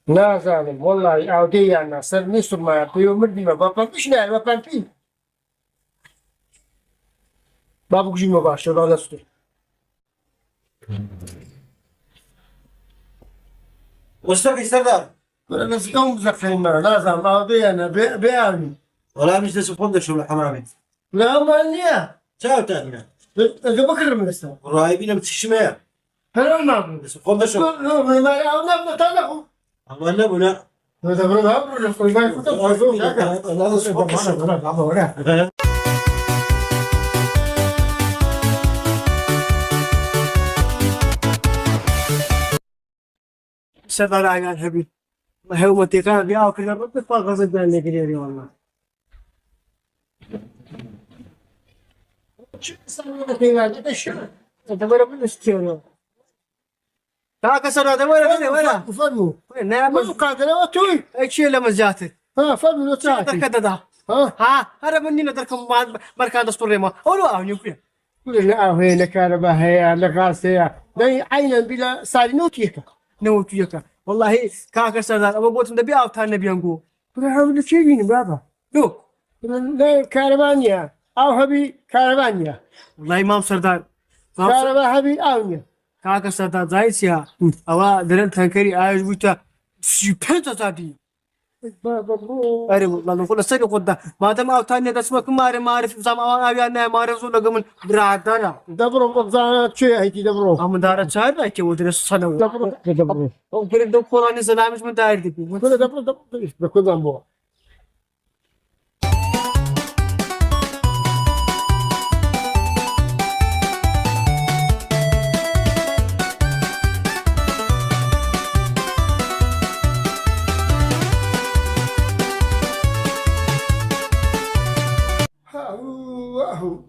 لا ظالم والله عودي أنا صار نسر ما بيوم مدني ما بابا مش نعرف بابا فيه بابا جي مباشر ولا استر واشتكي سردار. أنا في يوم زفين ما لا ظالم عودي أنا بيعني ولا مش لسه فندق شو الحمامي. لا ما نيا شاو تاني. إذا بكر من السنة قرايبين بتشمع. هلا ما بقول لسه فندق شو. لا ما يعاون نتلاقوا الله لا بنا. هذا برا برا في ما يفوت الله سردار عيان حبيب ما هو متكان بيا وكذا بتفرق غصب عني كثير والله شو صار لك يا ولد ايش انت وين بنستيرو تاك سر هذا وين فرمو وين نعم قادر وتوي ايش لما جاتك ها فرمو لو تاعك كذا ها هذا مني ندركم مركان دستوريما اولو اوني فيه كل لا هي كهرباء هي لغاسيه داي عينا بلا سالي نوتيك والله كاك سردار ابو قلت نبي اوت النبي انقو حاول تشيلني بابا لو لا كهربانيا او هبي كهربانيا والله امام سردار كهرباء هبي اونيا كاك سردار زايسيا او درن تنكري ايش بوتا سيبنت تادي أري والله نقول سيد قدة ما دام أوتاني دسمك ما عارف زام أبي أنا ما أعرف ولا قمن برادنا دبرو بقزان شيء هيك دبرو أم دارت شهر هيك ودرس سنة دبرو وكل دكتور أنا سلام مش متعرف كل دبرو بكل ذنبه هو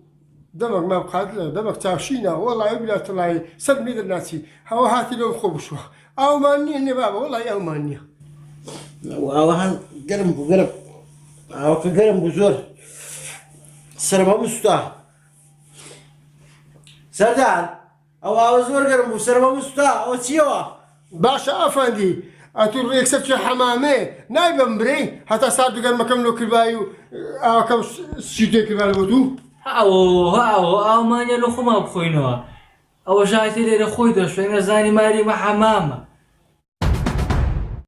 دمك ما بقعد له دمك تعشينا والله يبلا طلعي سد ميد الناسي هو هاتي له خبشوا او ماني اني بابا والله او ماني او هان قرم او كقرم بزور سرما مستا سردار او زور قرم سرما مستا او سيوا باشا افندي اتور يكسب حمامه نايب مبري حتى صار دقر مكم لو كبايو او كم شيتي كبالو دو هاو مانيا لو خما بخوينوا او جايتي لي خويدو شويه زاني ماري مع حمامه